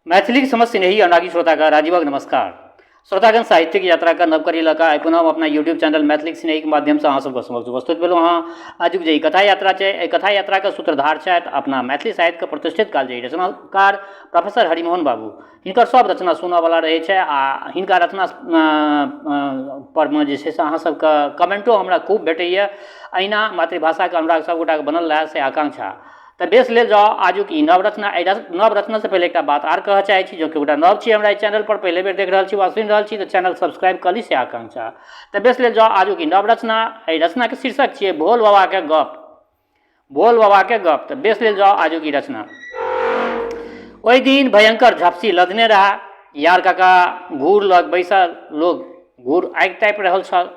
मैथिली समस्त स्नेही अनुरागी श्रोता का राजीवक नमस्कार। श्रोतागण साहित्यिक यात्रा का नवकरी लका आइ पुनः अपना यूट्यूब चैनल मैथिली स्नेही के माध्यम से अहाँ सबके समक्ष उपस्थित भेलहुँ। अहाँ आजुक जे कथा यात्रा छै, एहि कथा यात्रा के सूत्रधार छथि अपना मैथिली साहित्य के प्रतिष्ठित कालजयी रचनाकार प्रोफेसर हरिमोहन बाबू। हिनकर सब रचना सुनयवला रहै छै आ हिनका रचना पर में जे छै से अहाँ सबके कमेंटो हमरा खूब भेटैए। अहिना मातृभाषाके अनुराग सब गोटाके बनल रहए से आकांक्षा। तो बेस ले जाओ आजुक ई नवरचना। नवरचना से पहले एक बात आर कह चाहे छी, जो कि गोटा नव छी हमरा चैनल पर पहले बेर देख रहा छी वा सुनि रहल छी तो चैनल सब्सक्राइब कर ली से आकांक्षा। तो बेस ले जाओ आजुक ई नवरचना। रचना के शीर्षक छे भोल बाबा के गप। भोल बाबा के गप। तो बेस ले जाओ आजुक ई रचना। ओहि दिन भयंकर झपसी लदने रहा। यार काका घूर लग बैसल लोग घूर आगि तापि रहल छल।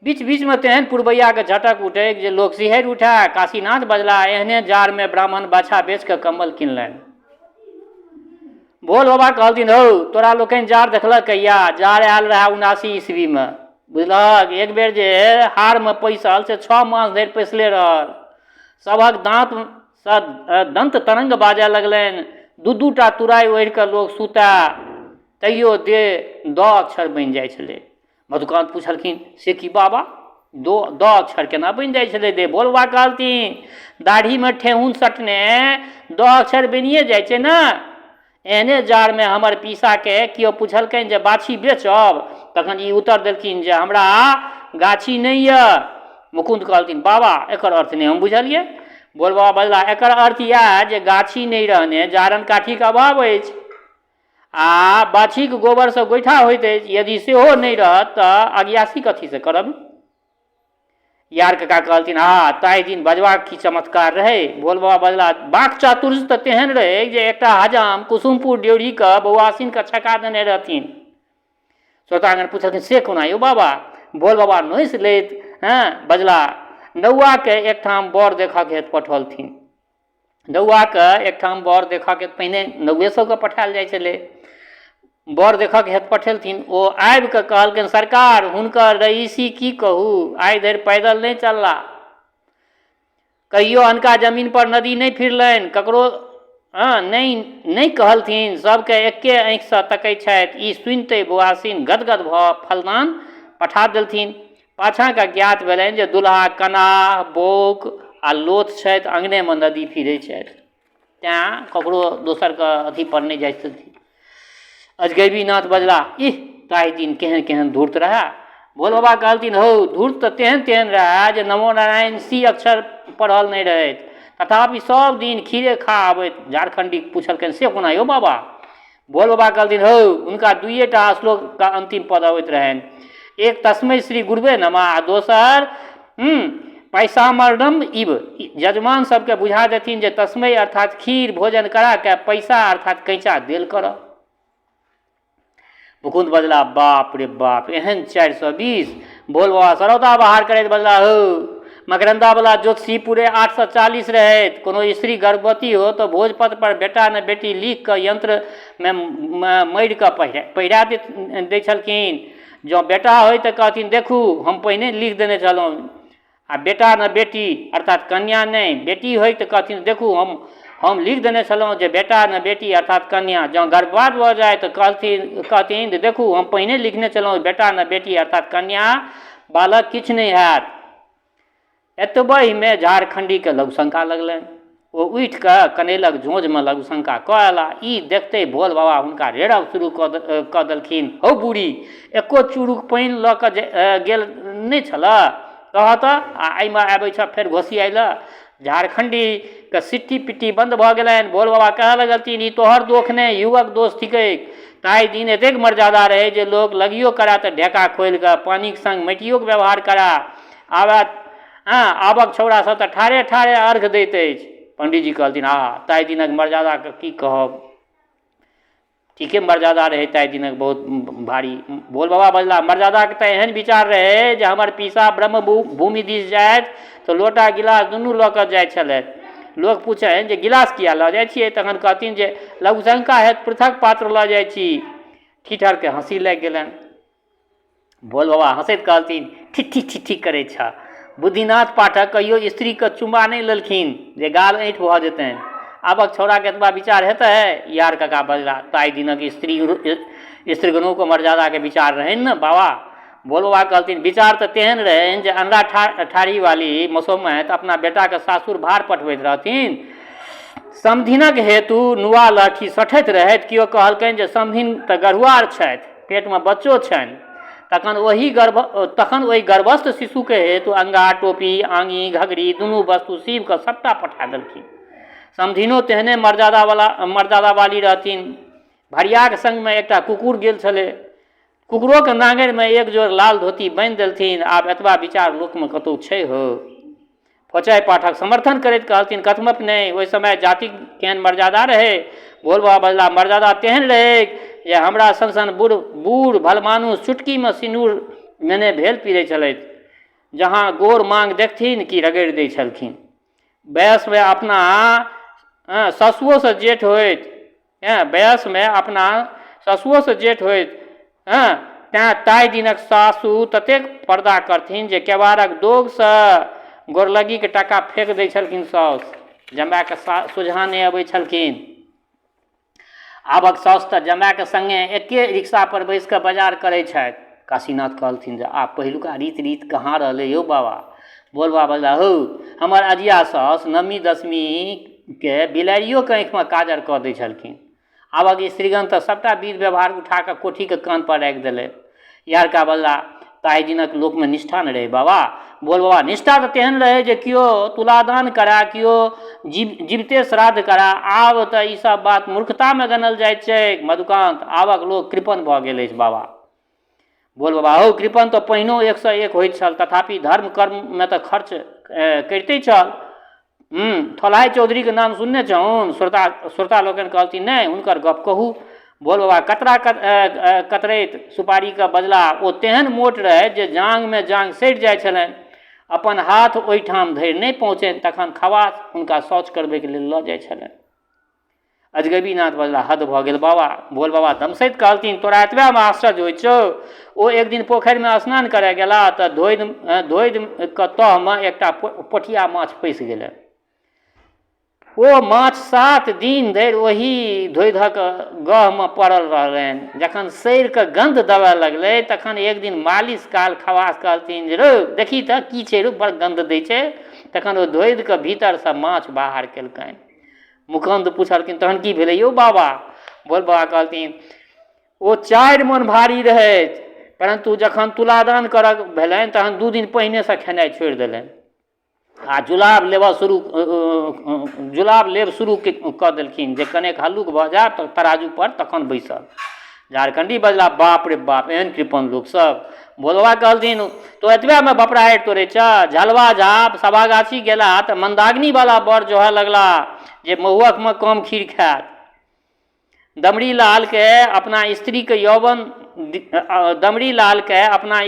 बीच बीच में तेहन पुरबैया के झटक उठे जे लोग सिहरि उठा। काशीनाथ बजला एहने जार में ब्राह्मण बाछा बेच के कम्बल किनलनि। भोल बाबा कहलथिन हौ तोरा लोकनि जार देखलक कहिया? जार आयल रहा 79 ईस्वी में, बुझलक। एक बेर जे हार में पैसल से 6 मास धरि पैसले रहल। सबक दांत से दंत तरंग बाजय लगलनि। दू टा तुराई ओढ़ि के लोग सुता तैयो दे द अक्षर बनि जाइ छलै। मधुकांत पूछलखिन से कि बाबा द अक्षर केना बनि जाइ छलै दे? भोल बाबा कहलथिन दाढ़ी में ठेहुन सटने द अक्षर बनिए जाइ छै ने। एहने जार में हमर पीसा के केओ पूछलकनि जे बाछी बेचब, तखन ई उत्तर देलखिन जे हमरा गाछी नहीं य। मुकुंद कहलथिन बाबा एकर अर्थ नहीं हम बुझलिए। भोल बाबा बजला एकर अर्थ यह जे गाछी नहीं रहने जारन काठी के अभाव अछि आ बाछी के गोबर से गोइठा होइत अछि। यदि सेहो नहीं रहत तऽ अज्ञासी कथी से करब? यार काका कहलथिन हाँ ताहि दिन बजबाक की चमत्कार रहे। भोल बाबा बजला बाक चातुर्य तऽ तेहन रहे जे एकटा हजाम कुसुमपुर ड्योढ़ी के बौआसिन के छका देने रहथिन। श्रोतागण पूछलखिन से कोना यौ बाबा? भोल बाबा नोइस लैत बजला नौआ के एकठाम बर देखऽ के हेतु पठौलथिन। नौआ के एकठाम बर देखऽ के पहिने नौए सबके पठायल जाइ छलै। बर देखऽ के हेतु पठेलथिन। ओ आबि कऽ कहलखिन सरकार हुनकर रईसी की कहू, आइ धरि पैदल नहीं चलला। कहियो अनका जमीन पर नदी नहीं फिरलनि। ककरो नहीं कहलथिन। सबके एके आँखि से तकै छथि। ई सुनिते बौआसिन गदगद भऽ फलदान पठा देलथिन। पाछाँ के ज्ञात भेलनि जे दुल्हा कनाह बोक आ लोथ छथि, अंगने में नदी फिरै छथि। तेँ ककरो दोसर के अथी पर नहीं जाइत छथिन। अजगैबीनाथ बजला इह ताहि दिन केहन केहन धूर्त रहा। भोल बाबा कहलथिन हौ धूर्त तऽ तेहन तेहन रहा जे नमो नारायण सी अक्षर पढ़ल नहीं रहैत, तथापि सब दिन खीरे खा आबैत। झारखंडी पूछलखिन से कोना यौ बाबा? भोल बाबा कहलथिन हौ उनका दुइये टा श्लोक का अंतिम पद अबैत रहनि। एक तस्मै श्री गुरुवे नमः आ दोसर पैसामर्णम इव। जजमान सबके बुझा देथिन जे तस्मै अर्थात खीर भोजन करा के पैसा अर्थात कैंचा देल करऽ। मुकुंद बजला बाप रे बाप एहन 420। भोल बाबा सरौता बाहर करैत बजला हो मकरंदा वाला ज्योतिषी पूरे 840 रहैत। कोनो स्त्री गर्भवती हो तो भोजपत्र पर बेटा न बेटी लिख के यंत्र में मरि के पहिरा दै छलखिन। जो बेटा हो तो कहथिन देखू हम पहिने लिख देने छलहुँ, आ बेटा न बेटी अर्थात कन्या नहीं बेटी हो तो कहथिन देखू हम लिख देने छलहुँ जे बेटा न बेटी अर्थात कन्या। जँ गर्भपात भऽ जाए तो कहथिन देखू हम पहिने लिखने छलहुँ बेटा न बेटी अर्थात कन्या, बालक किछु नहीं हैत। एतबहि में झारखंडी के लघुशंका लगलनि। ओ उठि कऽ कनेलक झोंझ में लघुशंका कऽ अयला। ई देखते भोल बाबा हुनका रेड़ब शुरू कऽ देलखिन। हौ बूढ़ी एको चूरुक पानि लऽ कऽ गेल नहीं छलऽ कह तऽ आ एहिमे आबै छ फेर घोसी अयलऽ। झारखंडी के सिट्टी पिट्टी बंद भऽ गेलनि। भोल बाबा कहऽ लगलथिन ई तोहर दोष नहि युवक दोष थिकै। ताहि दिन एतेक मर्यादा रहे जे लोग लगियो करा तऽ ढेका खोलि कऽ पानिक संग माटियो के व्यवहार करा। आबक छौड़ा सब तऽ ठाढ़े ठाढ़े अर्घ दैत अछि। पंडित जी कहलथिन ताहि दिनक मर्यादा के की कहब, ठीके मर्यादा रहे ताहि दिनक बहुत भारी। भोल बाबा बजला मर्यादा के तऽ एहन विचार रहे जे हमर पीसा ब्रह्म भूमि दिस जाइत तो लोटा गिलास दुनू लऽ कऽ जाइ छलथि। लोग पूछे जे गिलास किया लऽ जाइ छियै, तखन कहथिन जे लघुशंका हेतु पृथक पात्र लऽ जाइ छी। ठिठर के हंसी लागि गेलनि। भोल बाबा हंसैत कहलथिन ठिठी ठिठी करै छ। बुद्धिनाथ पाठक कहियो स्त्री के चुम्मा नहीं लेलखिन जे गाल ऐंठ भऽ जेतनि आबक छौड़ाके एतबा विचार हेतै यार कका बजला ताहि दिनक स्त्रीगणों को मर्यादाके विचार रहनि ने बाबा। बोल बाबा कहलथिन विचार तऽ तेहन रहनि जे अंडा ठाड़ी वाली मसोमैत अपना बेटाके सासुर भार पठबैत रहथिन। समधिनक हेतु नुआ लहठी सठैत रहथि। केओ कहलकनि जे समधिन तऽ गढ़ुआर छथि, पेटमे बच्चो छनि। तखन ओहि गर्भस्थ शिशुके हेतु अंगा, टोपी, आंगी, घघरी दुनू वस्तु सीब कऽ सबटा पठा देलखिन। समधिनो तेहने मर्यादा वाली रहथिन। भरियाक संगमे एकटा कुकुर गेल छलै। कुकुरोके नांगरिमे एक जोड़ लाल धोती बान्हि देलथिन। आब एतबा विचार लोकमे कतहु छै हो? फोचाइ पाठक समर्थन करैत कहलथिन कथमप नहि, ओहि समय जातिक केहन मर्यादा रहै। भोल बाबा बजला मर्यादा तेहन रहै जे हमरा सन बूढ़ भलमानुस चुटकीमे सिनूर मेने भेल पीरै छलथि। जहाँ गोर मांग देखथिन कि रगड़ि दै छलखिन। वयसमे अपना ससुओसँ जेठ होइत, वयसमे अपना ससुओसँ जेठ होइत, तेँ ताहि दिनक सासु ततेक पर्दा करथिन जे केबाड़क दोगसँ गोरलग्गीके टाका फेंक दै छलखिन। साउस जमाएके सोझा नहि अबै छलखिन। आबक साउस तऽ जमाएके संगे एके रिक्शा पर बैस कऽ बाजार करै छथि। काशीनाथ कहलथिन जे आब पहिलुका रीत कहाँ रहलै यौ बाबा। बोल बाबा बजला हौ, हमर अजिया साउस नवमी दशमीके बिलाड़ियोके आँखिमे काजर कऽ दै छलखिन। आबक स्त्रीगण तऽ सबटा विध व्यवहार उठा कऽ कोठीके कान पर राखि देलै। यारका बजला ताहि दिनक लोकमे निष्ठा नहि रहै बाबा। बोल बाबा निष्ठा तऽ तेहन रहै जे केओ तुलादान करा, केओ जीविते श्राद्ध करा। आब तऽ ई सब बात मूर्खतामे गनल जाइत छै मधुकान्त। आबक लोक कृपण भऽ गेल अछि बाबा। बोल बाबा हौ, कृपण तऽ पहिनो 101 होइत छल, तथापि धर्म कर्ममे तऽ खर्च करिते छल। थोलाही चौधरीके नाम सुनने छहुन? श्रोता लोकनि कहलथिन नहि, हुनकर गप कहू। बोल बाबा कतरैत सुपारीके बजला ओ तेहन मोट रहै जे जांघमे जांघ सटि जाइ छलनि। अपन हाथ ओहिठाम धरि नहि पहुँचनि तखन खवास हुनका शौच करबैके लेल लऽ जाइ छलनि। अजगबीनाथ बजला हद भऽ गेल बाबा। बोल बाबा दमसैत कहलथिन तोरा एतबेमे आश्चर्य होइ छौ? ओ एक दिन पोखरिमे स्नान करय गेला तऽ धोइदके तहमे एकटा पोठिया माछ फँसि गेलै। ओ माछ 7 दिन धरि ओही धोइधक गहमे पड़ल रहलनि। जखन सड़िकऽ गन्ध देबऽ लगलै तखन एक दिन मालिश काल खवास कहलथिन जे रो देखी तऽ की छै रो, बड़ गन्ध दै छै। तखन ओ धोइधके भीतरसँ माछ बाहर केलकनि। मुकुन्द पुछलखिन तहन की भेलै यौ बाबा? बोल बाबा कहलथिन ओ 4 मन भारी रहथि, परन्तु जखन तुलादान करऽ भेलनि तहन 2 दिन पहिनेसँ खेनाइ छोड़ि देलनि आ जुलाब लेब शुरू कऽ देलखिन जे कनेक हल्लुक भऽ जायब तऽ तराजू पर तखन बैसब। झारखंडी बजला बाप रे बाप, एहन कृपण लोकसभ। बोलबा कहलथिन तो एतबेमे बपराहटि तोड़ै छऽ? झलवा झाप सभागाछी गेला तऽ मंदाग्नि वाला बर जोहऽ लगला जे महुअकमे कम खीर खायत। दमड़ी लालके अपना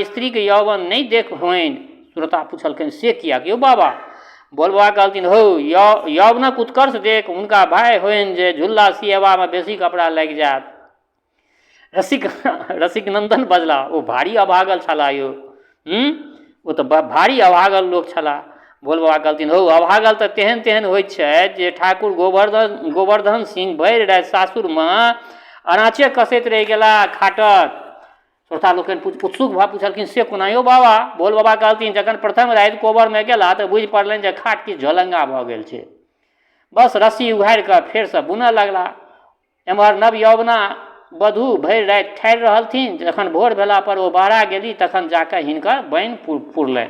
स्त्रीके यौवन नहि देख होइन। श्रोता पूछलखिन से किया यौ बाबा? बोलबा कहलथिन हौ, यौवनक उत्कर्ष देख हुनका भय होइन जे झुल्ला सिएबामे बेसी कपड़ा लागि जायत। रसिक नंदन बजला ओ भारी अभागल छलाह यौ। ओ तऽ भारी अभागल लोक छलाह। बोल बाबा कहलथिन हौ, अभागल तऽ तेहन होइत छै जे ठाकुर गोवर्धन सिंह भरि राति सासुरमे अनाचे कसैत रहि गेला खाटक। श्रोता लोकनि उत्सुक भऽ पूछलखिन से कोना यौ बाबा? बोल बाबा कहलथिन जखन प्रथम राति कोबरमे गेला तऽ बुझि पड़लनि जे खाट किछु झोलंगा भऽ गेल छै। बस रस्सी उघाड़ि कऽ फेरसँ बुनऽ लगला। एम्हर नव यौवना वधू भरि राति ठाड़ि रहलथिन। जखन भोर भेला पर ओ बाहरा गेली तखन जाकऽ हिनकर बाइन पुरलनि।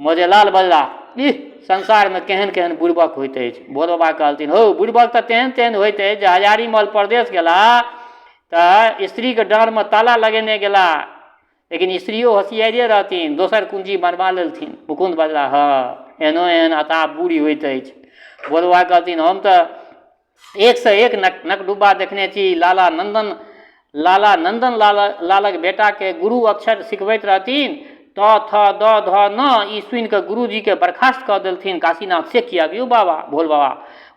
मौजेलाल बजला इह संसारमे केहन बुड़बक होइत अछि। बोल बाबा कहलथिन हौ, बुड़बक तऽ तेहन होइत अछि जे हजारीमल परदेश गेला तऽ स्त्रीके डाँरमे ताला लगेने गेला, लेकिन स्त्रियो होशियारिये रहथिन, दोसर कुंजी बनवा लेलथिन। मुकुन्द बजला हाँ, एहन अताप बूढ़ी होइत अछि। बोल बाबा कहलथिन हम तऽ 101 नकडुब्बा देखने छी। लाला नंदन लालक बेटाके गुरु अक्षर सिखबैत रहथिन। त थ द ध न ई सुनि कऽ गुरुजीके बर्खास्त कऽ देलथिन। काशीनाथ से किया यौ बाबा? भोल बाबा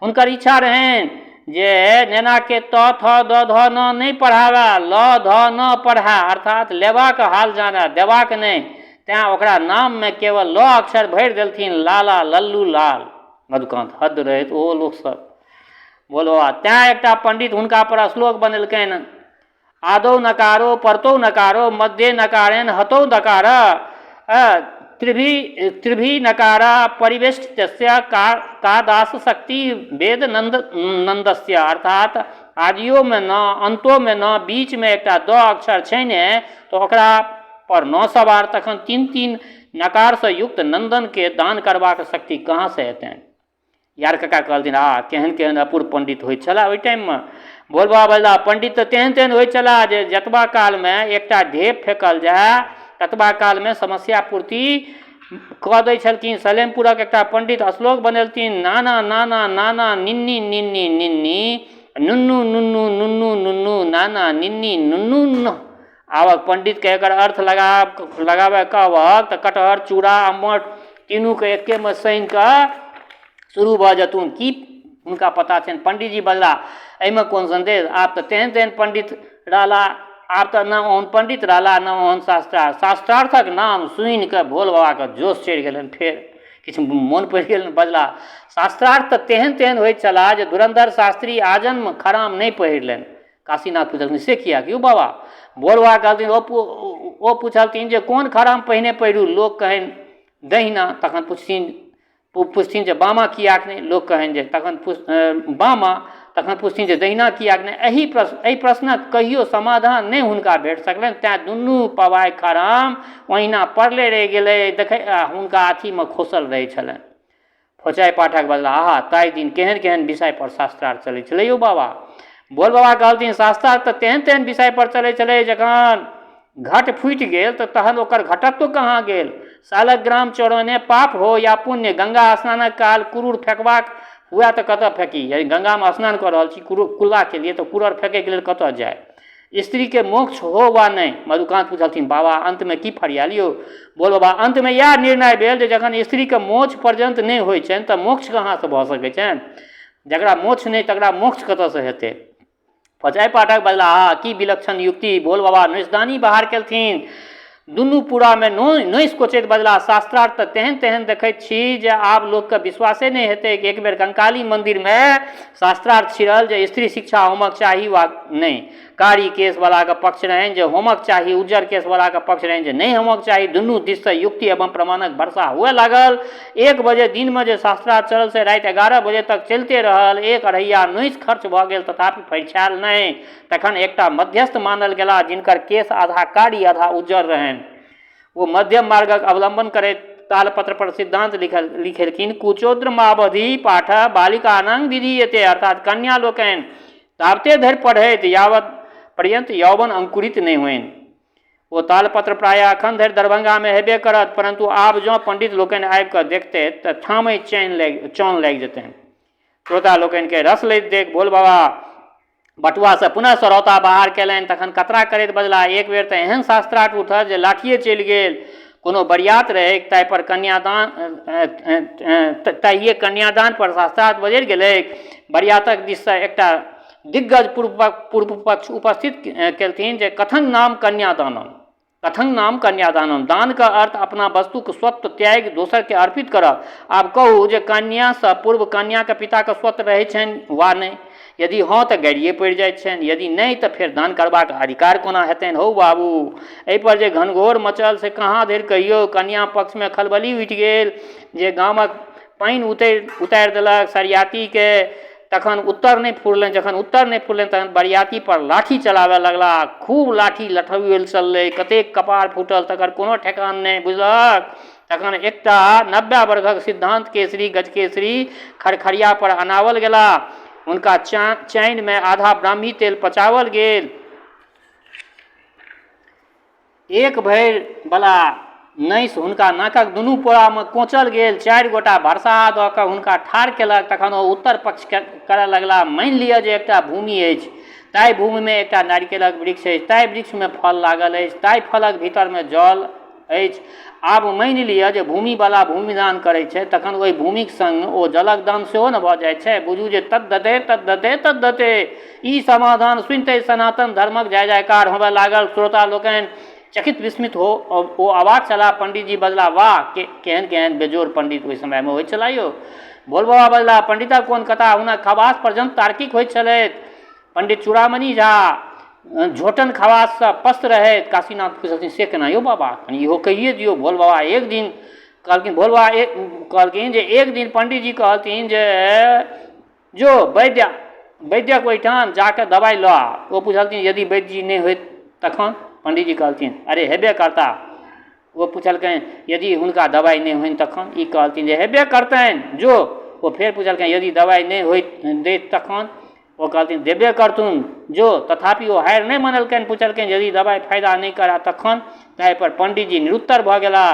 हुनकर इच्छा रहनि जे नेनाके त थ द ध न नहि पढ़ावा, ल ध न पढ़ा, अर्थात लेबाक हाल जाना देबाक नहि। तेँ ओकरा नाममे केवल ल अक्षर भरि देलथिन, लाला लल्लू लाल। मधुकान्त हद रहैत ओहो लोकसभ। बोल बाबा तैँ एकटा पंडित हुनका पर श्लोक बनेलकनि, आदौ नकारो परतौ नकारो मध्य नकारेण हतौ नकार त्रिभी नकारा परिवेष्टितस्य का दास शक्ति वेद नंदस्य, अर्थात आदियो में न अंतो में न बीच में एकटा द अक्षर छै ने, तो ओकरा पर न सवार तखन तीन तीन नकार से युक्त नंदन के दान करबाक शक्ति कहाँ से हेतनि। यार कका कहलथिन केहन केहन अपूर्व पंडित होइत छलाह ओहि टाइममे। बोल बाबा बजला पंडित तऽ तेहन तेहन होइत छलाह जे जतबा कालमे एकटा ढेप फेंकल जाए ततबा कालमे समस्या पूर्ति कऽ दै छलखिन। सलेमपुरक एकटा पंडित श्लोक बनेलथिन, नाना नाना नाना निन्नी निन्नी निन्नी नुन्नू नुन्नू नुन्नू नुन्नू नाना निन्नी नुन्नू नुन्नू। आबक पंडितके एकर अर्थ लगाबे कहबक तऽ कटहर चूड़ा अम्मट तीनूके एकेमे सानि कऽ शुरू भऽ जतुन। की हुनका पता छनि? पंडितजी बजला एहिमे कोन संदेश, आब तऽ तेहन तेहन पंडित रहला, आब तऽ न ओहन पंडित रहला न ओहन शास्त्रार्थक नाम सुनि कऽ भोल बाबाके जोश चढ़ि गेलनि। फेर किछु मोन पड़ि गेलनि, बजला शास्त्रार्थ तऽ तेहन तेहन होइत छलाह जे धुरंधर शास्त्री आजन्म खराम नहि पहिरलनि। काशीनाथ पूछलखिन से किया क्यों बाबा? भोल बाबा कहलथिन ओ पूछलथिन जे कोन खराम पहिने पहिरू? लोक कहनि दहिना, तखन पुछथिन जे बामा कियाक नहि? लोक कहनि जे तखन बामा, तखन पुछथिन जे दहिना कियाक नहि? एहि प्रश्नक कहियो समाधान नहि हुनका भेट सकलनि, तेँ दुनू पवाइ खराम ओहिना पड़ले रहि गेलै, देखै हुनका अथीमे खोसल रहै छलनि। फोचाइ पाठक बजला ताहि दिन केहन केहन विषय पर शास्त्रार्थ चलै छलै यौ बाबा? बोल बाबा कहलथिन शास्त्रार्थ तऽ तेहन तेहन विषय पर चलै छलै, जखन घट फूटि गेल तऽ तहन ओकर घटत्व कहाँ गेल? सालग्राम चौड़ने पाप हो या पुण्य, गंगा स्नानक काल कुरूर फेंकबाक हुए तऽ कतऽ फेंकी? यदि गंगामे स्नान कऽ रहल छी कुल्ला के लिए तऽ कुरर फेंकैके लेल कतऽ जाए? स्त्रीके मोक्ष हो वा नहि? मधुकान्त पूछलथिन बाबा अंतमे की फरियाल यौ? बोल बाबा अंतमे इएह निर्णय भेल जे जखन स्त्रीके मोक्ष पर्यन्त नहि होइ छनि तऽ मोक्ष कहाँसँ भऽ सकै छनि? जकरा मोक्ष नहि तकरा मोक्ष कतऽसँ हेतै? फचाइ पाठक बजला की विलक्षण युक्ति! बोल बाबा नोचदानी बाहर केलथिन। दुनू पूरामे नोचि कोचैत बजला शास्त्रार्थ तऽ तेहन तेहन देखैत छी जे आब लोकके विश्वासे नहि हेतै कि एक बेर कंकाली मन्दिरमे शास्त्रार्थ छिड़ल जे स्त्री शिक्षा होमक चाही वा नहि। कारी केसवलाके पक्ष रहनि जे होमक चाही, उज्जर केसवलाके पक्ष रहनि जे नहि होमक चाही। दुनू दिससँ युक्ति एवं प्रमाणक वर्षा हुए लागल। 1 बजे दिनमे जे शास्त्रार्थ चलल से राति 11 बजे तक चलिते रहल। 1 अढ़ैया नोचि खर्च भऽ गेल तथापि फरिछायल नहि। तखन एकटा मध्यस्थ मानल गेला जिनकर केस आधा कारी आधा उज्जर रहनि। वो मध्यम मार्गक अवलंबन करैत तालपत्र पर सिद्धांत लिखेलखिन, कुचोद्रमावधि पाठ बालिकानां विधीयते, अर्थात कन्या लोकनि ताबते धरि पढ़ैत यावत पर्यंत यौवन अंकुरित नहीं हुए। वो तालपत्र प्रायः अखन धरि दरभंगामे हेबे करत, परंतु आब जँ पंडित लोकनि आबि कऽ देखतै तऽ ठामै चौन लागि जेतनि। श्रोता लोकनिके रस लैत देख भोल बाबा बटुआ से पुनः सरौता बाहर केलनि। तखन कतरा करैत बजला, एक बेर तऽ एहन शास्त्रार्थ उठल जे लाठिए चलि गेल। कोनो बरियात रहै ताहि पर ताहिए कन्यादान पर शास्त्रार्थ बजरि गेलै। बरियातक दिससँ एकटा दिग्गज पूर्व पक्ष उपस्थित केलथिन जे कथन नाम कन्यादानम। कथन नाम कन्यादानम, दान का अर्थ अपना वस्तुक स्वत्व त्याग दोसर के अर्पित करब। आब कहू जे कन्यासँ पूर्व कन्याके पिताके स्वत्व रहै छनि वा नहि? यदि हाँ तऽ गाड़िए पड़ि जाइत छनि, यदि नहि तऽ फेर दान करबाक अधिकार कोना हेतनि? हौ बाबू, एहि पर जे घनघोर मचल से कहाँ धरि कहियो। कन्या पक्षमे खलबली उठि गेल जे गामक पानि उतारि देलक सरियातीके। तखन उत्तर नहि फुरलनि। जखन उत्तर नहि फुरलनि तखन बरियाती पर लाठी चलाबे लगला। खूब लाठी लठबैल चललै, कतेक कपार फूटल तकर कोनो ठेकान नहि, बुझलक। तखन एकटा 90 वर्षक सिद्धांत केसरी गजकेसरी खरखरिया पर अनावल गेला। हुनका चैनमे आधा ब्राह्मी तेल पचावल गेल। एक भरि बला नैस हुनका नाकक दुनू पोरामे कोचल गेल। 4 गोटा भरसाहा दऽ कऽ हुनका ठाढ़ केलक। तखन ओ उत्तर पक्ष करय लगला, मानि लिअ जे एकटा भूमि अछि, ताहि भूमिमे एकटा नारिकेलक वृक्ष अछि, ताहि वृक्षमे फल लागल अछि, ताहि फलक भीतरमे जल अछि। आब मानि लिअ जे भूमिवला भूमिदान करैत छै, तखन ओहि भूमिक संग ओ जलक दान सेहो ने भऽ जाइत छै। बुझू जे तद्दते तद्दते तद्दते। ई समाधान सुनिते सनातन धर्मक जय जयकार होबय लागल। श्रोता लोकनि चकित विस्मित हो ओ अवाक छला। पंडित जी बजला, वाह केहन केहन बेजोड़ पंडित ओहि समयमे होइ छला यौ। भोल बाबा बजला पंडिता कोन कथा हुनक खवास पर्यंत तार्किक होइत छलथि। पंडित चूड़ामणि झा झोटन खवाससँ पस्त रहथि। काशीनाथ पूछलखिन से केना यौ बाबा, कनि इहो कहिए दियौ। भोल बाबा एक दिन कहलखिन, भोल बाबा कहलखिन जे एक दिन पंडित जी कहलथिन जे जो वैद्यक ओहिठाम जाके दवाइ लऽ आ। ओ पूछलथिन यदि वैद्य जी नहि होइत तखन? पंडित जी कहलथिन अरे हेबे करता। वो पूछलखिन यदि हुनका दवाइ नहि होइन तखन? ई कहलथिन जे हेबे करतनि जो। वो फेर पूछलखिन यदि दवाइ नहि होइत दैत तखन? वो कहलथिन देबे करथुन जो। तथापि ओ हारि नहि मानलकनि। पूछलखिन यदि दवाइ फायदा नहि करा तखन? ताहिपर पंडित जी निरुत्तर भऽ गेला।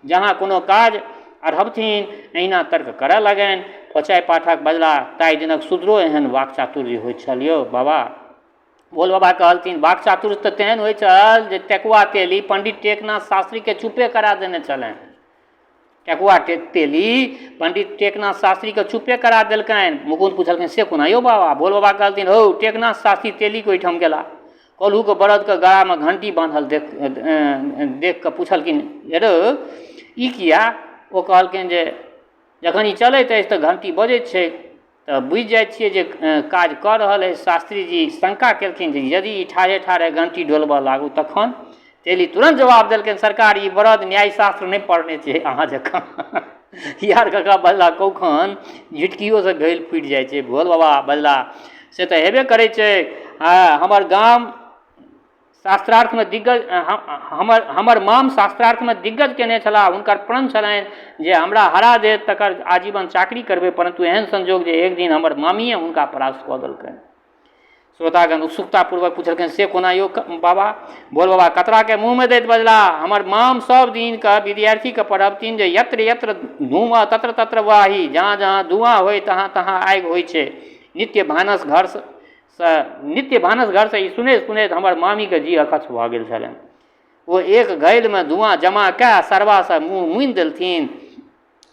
जहाँ कोनो काज अढ़बथिन अहिना तर्क करऽ लगनि। पचाय पाठक बजला ताहि दिनक सुधरो एहन वाक्चातुर्य होइत छल यौ बाबा। भोल बाबा कहलथिन वाक चातुर्य तऽ तेहन होइ छल जे टेकुआ तेली पंडित टेकनाथ शास्त्रीके चुपे करा देने छलनि। टेकुआ तेली पंडित टेकनाथ शास्त्रीके चुपे करा देलकनि। मुकुंद पूछलखिन से कोना यौ बाबा? भोल बाबा कहलथिन हौ टेकनाथ शास्त्री तेलीके ओहिठाम गेला। कोल्हूके बरदके गलामे घंटी बान्हल देख कऽ पूछलखिन रे ई किया? ओ कहलखिन जे जखन ई चलैत अछि तऽ घंटी बजैत छै तऽ बुझि जाइ छियै जे काज कऽ रहल अछि। शास्त्री जी शंका केलखिन जे यदि ई ठाढ़े ठाढ़े घंटी डोलबऽ लागू तखन? तेली तुरंत जवाब देलखिन सरकार ई बरद न्यायशास्त्र नहि पढ़ने छै अहाँ जकाँ। यार कका बजला कौखन झिटकियोसँ घैल फुटि जाइ छै। भोल बाबा बजला से तऽ हेबे करै छै। हमर गाम शास्त्रार्थमे दिग्गज हमर माम शास्त्रार्थमे दिग्गज केने छलाह। हुनकर प्रण छलनि जे हमरा हरा देत तकर आजीवन चाकरी करबै, परंतु एहन संजोग जे एक दिन हमर मामिए हुनका परास्त कऽ देलकनि। श्रोतागण उत्सुकतापूर्वक पूछलखिन से कोना यौ बाबा? भोल बाबा कतराके मुँहमे दैत बजला हमर माम सब दिनके विद्यार्थीके पढ़बथिन जे यत्र यत्र धुआँ तत्र तत्र वाही। जहाँ जहाँ धुआँ होइ तहाँ तहाँ आगि होइ छै। नित्य भानस घरसँ ई सुनैत हमर मामीके जी अकच्छ भऽ गेल छलनि। ओ एक घैलमे धुआँ जमा कऽ सरबासँ मुँह मुनि देलथिन।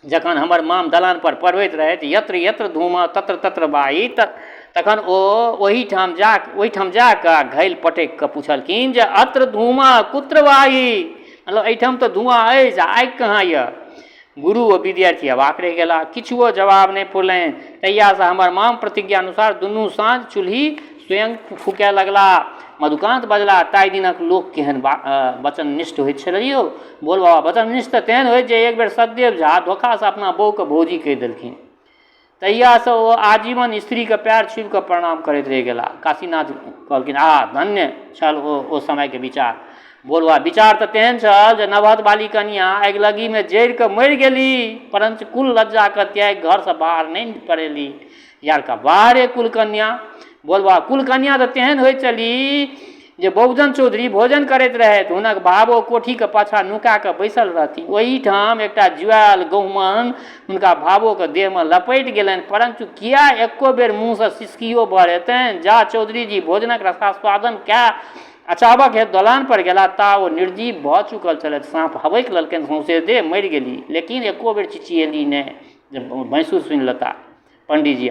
जखन हमर माम दलान पर पढ़बैत रहथि यत्र यत्र धूमा तत्र तत्र वाही तखन ओ ओहिठाम जा कऽ घैल पटकि कऽ पूछलखिन जे अत्र धूमा कुत्र वाही? मतलब एहिठाम तऽ धुआँ अछि आ आगि कहाँ यऽ? गुरु ओ विद्यार्थी अवाक रहि गेला। किछुओ जवाब नहि फुरलनि। तहियासँ हमर माम प्रतिज्ञा अनुसार दुनू साँझ चूल्ही स्वयं फूकय लगला। मधुकान्त बजला ताहि दिनक लोक केहन वचननिष्ठ होइत छलै यौ? बोल बाबा वचननिष्ठ तऽ तेहन होइत जे एक बेर सतदेव झा धोखासँ अपना बहूके भौजी कहि देलखिन। तहियासँ ओ आजीवन स्त्रीके पैर छुबि कऽ प्रणाम करैत रहि गेला। काशीनाथ कहलखिन धन्य छल ओ समयके विचार। बोल बाबा विचार तऽ तेहन छल जे नवहत बाली कन्या अगिलगीमे जरि कऽ मरि गेली, परंतु कुल लज्जाके त्यागि घरसँ बाहर नहि पड़ेली। यार का बाहरे कुल कन्या? बोल बाबा कुल कन्या तऽ तेहन होइत छली जे बहुजन चौधरी भोजन करैत रहथि, हुनक भावो कोठीके पाछाँ नुका कऽ बैसल रहती। ओहिठाम एकटा जुआयल गहुमन हुनका भावोके देहमे लपटि गेलनि, परंतु किया एको बेर मुँहसँ सिसकियो बरहेतनि। जा चौधरी जी भोजनक रसास्वादन कए अचाबक हेतु दलान पर गेला ता ओ निर्जीव भऽ चुकल छलथि। साँप हबकि लेलकनि सौंसे देह, मरि गेली, लेकिन एको बेर चिचिएली नहि जे भैंसुर सुनि लेता। पंडित जी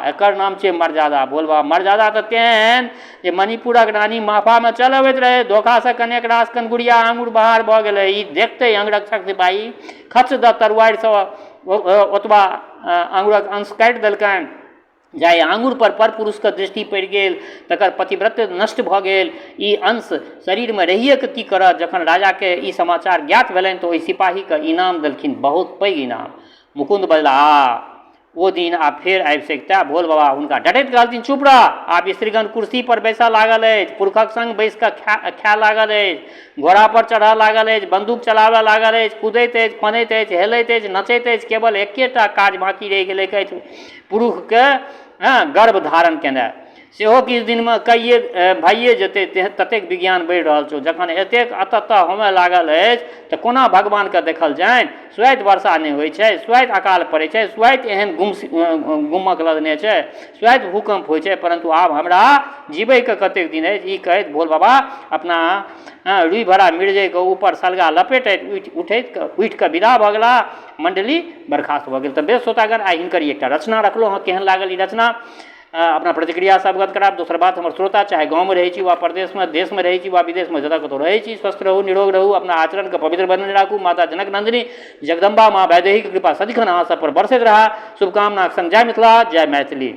एकर नाम छै मर्यादा। बोल बाबा मर्यादा तऽ तेहन जे मणिपुरक रानी माफामे चल अबैत रहे, धोखासँ कनेक रास कनगुड़िया आंगुर बाहर भऽ गेलै। ई देखते अंगरक्षक सिपाही खच द तरुआरिसँ ओतबा आंगुरक अंश काटि देलकनि। जाहि आंगुर पर पुरुषके दृष्टि पड़ि गेल तकर पतिव्रत्य नष्ट भऽ गेल। ई अंश शरीरमे रहिए की करत? जखन राजाके ई समाचार ज्ञात भेलनि तऽ ओहि सिपाहीके इनाम देलखिन, बहुत पैघ इनाम। मुकुंद बजला ओ दिन आब फेर आबि सकता। भोल बाबा हुनका डटैत कहलथिन चुप रह, आब स्त्रीगण कुर्सी पर बैसऽ लागल अछि, पुरखक संग बैस कऽ खाए लागल अछि, घोड़ा पर चढ़ऽ लागल अछि, बंदूक चलाबऽ लागल अछि, कूदैत अछि, फनैत अछि, हेलैत अछि, नचैत अछि। केवल एकेटा काज बाँकी रहि गेलै अछि, पुरुषके गर्भ धारण केनाइ। सेहो किछु दिनमे भइए जेतै, ततेक विज्ञान बढ़ि रहल छौ। जखन एतेक अतः होमय लागल अछि तऽ कोना भगवानके देखल जानि? स्वैत वर्षा नहि होइ छै, स्वैत अकाल पड़ै छै, स्वैत एहन गुमक लदने छै, स्वैत भूकंप होइ छै, परंतु आब हमरा जीवैके कतेक दिन अछि? ई कहैत भोल बाबा अपना रुई भरा मिर्जैके ऊपर सलगा लपेटैत उठि कऽ विदा भऽ गेला। मंडली बर्खास्त भऽ गेल। तऽ बेस श्रोतागण आइ हिनकर एकटा रचना रखलहुँ हँ। केहन लागल ई रचना? अपना प्रतिक्रिया से अवगत कराब। दोसर बात, हमर श्रोता चाहे गाँव में रहै छी वा प्रदेश में, देश में रहै छी वा विदेश में, जतऽ कतौ रहै छी, स्वस्थ रहू, निरोग रहू, अपना आचरण के पवित्र बनने राखू। माता जनक नंदिनी जगदम्बा माँ वैदेही के कृपा सदिखन अहाँ सब पर बरसैत रहा। शुभकामनाक संग जय मिथिला, जय मैथिली।